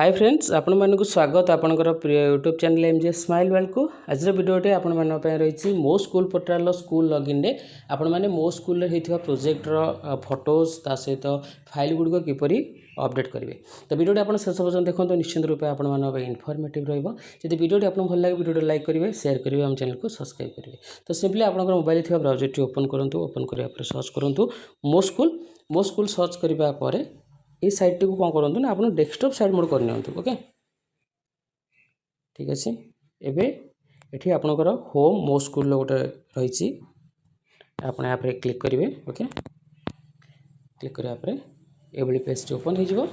Hi friends आपण मानक स्वागत आपणकर प्रिय YouTube channel MJ smile world को आज भिडियोटे आपण मान रही मो स्कूल पोर्टाल स्कूल लॉगिन रे आपण माने मो स्कूल रे हेतिवा प्रोजेक्ट रो फोटोज ता सहित फाइल गुडी किपरि अपडेट करेंगे। तो वीडियो आप शेष पर्यटन देखते निश्चित रूप आपण मान इनफॉर्मेटिव रहिबो। जदि वीडियो आपको भल लगे वीडियो लाइक करेंगे, शेयर करेंगे, हम चैनल को सब्सक्राइब करेंगे। तो सिंपली आप मोबाइल थी ब्राउजर टी ओपन करूँ, ओपन करने सर्च करूँ मो स्कूल सर्च करने ये साइट टी को कौन करूँ ना आप डेस्कटॉप साइड मोड करनी। ओके ठीक अच्छे। एवं आपणकर होम मो स्कूल गोटे रही आप क्लिक करेंगे। ओके क्लिक करापर ये पेज टी ओपन हो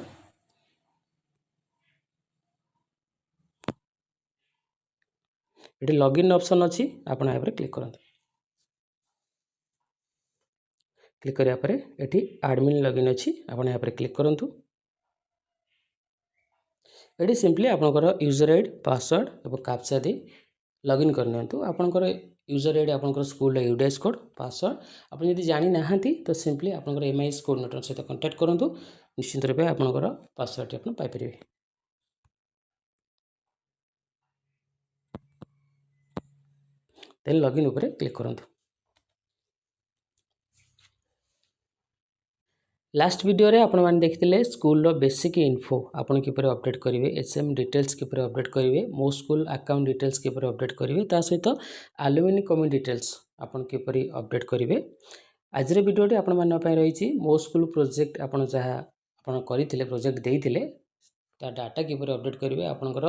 लॉगिन ऑप्शन अच्छी आप क्लिक करूँ। क्लिक करापर ये एडमिन लॉगिन अच्छी आप क्लिक करूँ। ये सिंपली आपंकर यूजर आईडी पासवर्ड और कैप्चा दे लॉगिन करनी। आपंकर यूजर आईडी आपंकर स्कूल यूडीएस कोड पासवर्ड आप जानी ना तो सिंपली आपंकर एमआईएस कोऑर्डिनेटर सहित कांटेक्ट करूँ। निश्चित रूप आपंकर पासवर्ड टी पाइपर। देन लॉगिन ऊपर क्लिक करूँ। लास्ट वीडियो रे आपण मैंने देखते स्कूल रो बेसिक इन्फो आपन किपर अपडेट करेंगे, एसएम डिटेल्स किपर अपडेट करेंगे, मो स्कूल अकाउंट डिटेल्स किपर अपडेट करेंगे, ता सहित एलुमिनी कमेंट डिटेल्स आपन किपर अपडेट करेंगे। आज वीडियो आपण मानन रही मो स्कूल प्रोजेक्ट आपन जहाँ आपन करथिले प्रोजेक्ट देइथिले ता डाटा किपर अपडेट करेंगे। आपनकर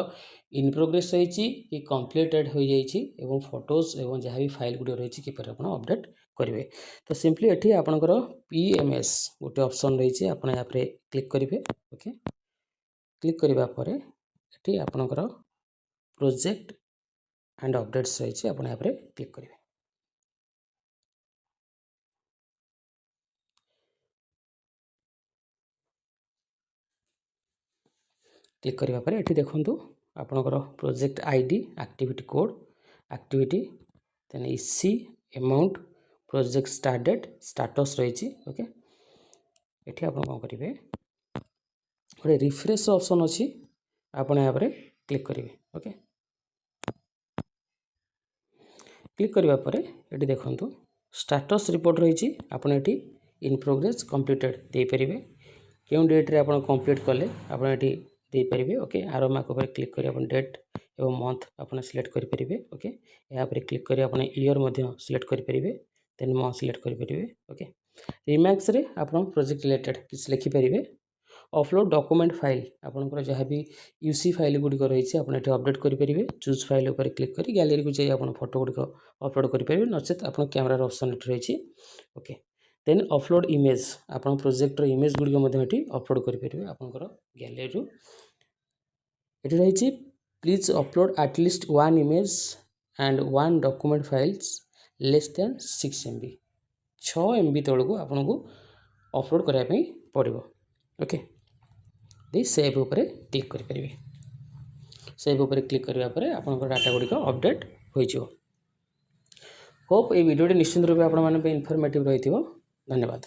इन प्रोग्रेस रही कि कंप्लीटेड हो जाइए एवं फोटोज एवं जहाँ भी फाइल गुड रही किपर आप अपडेट करेंगे। तो सिंपली ये आपनकर पीएमएस गोटे ऑप्शन रही आप क्लिक करेंगे। ओके क्लिक करने पर ये आपनकर प्रोजेक्ट एंड अपडेट्स रही आप क्लिक करेंगे। क्लिक करने पर ये देखूँ आपनकर project ID, activity code, activity then इसी amount, project start date, status रही। ओके ये आप कौन करेंगे गोटे रिफ्रेश ऑप्शन अच्छी आप क्लिक करेंगे। ओके क्लिक करने पर ये देखूँ स्टाटस रिपोर्ट रही आपड़ ये इन प्रोग्रेस कंप्लीटेड दे पारे क्यों डेट रे आप कंप्लीट कले आप दे पारे। ओके आरो मार्क पर क्लिक करें डेट एवं मंथ आप सिलेक्ट करेंगे। ओके यहाँ पर क्लिक करें आप ईयर सिलेक्ट करेंगे, देन मंथ सिलेक्ट करेंगे। ओके रिमार्क्स रे आप प्रोजेक्ट रिलेटेड किसी लिखिपारे। अपलोड डॉक्यूमेंट फाइल आपंकर जहाँ भी यूसी फाइल गुड़िक रही आप अपडेट करेंगे। चूज फाइल उपर क्लिक कर गैलरी को जाइए आप फोटो गुड़िक अपलोड करेंगे, नचेत आप कैमरार ऑप्शन रही। ओके देन अपलोड इमेज आप प्रोजेक्टर इमेज गुड़िक अपलोड करेंगे आपंकर गैलरी। ये रही please upload at least 1 image and 1 document files less than 6 MB 6 MB तौर को आपन को अपलोड करने पड़ो। ओके दे सेव उपर क्लिक करेंगे। सेव उपर क्लिक करने पर आप डाटा गुड़िक अपडेट हो। होप ये वीडियो निश्चित रूप आप इनफॉर्मेटिव रही। धन्यवाद।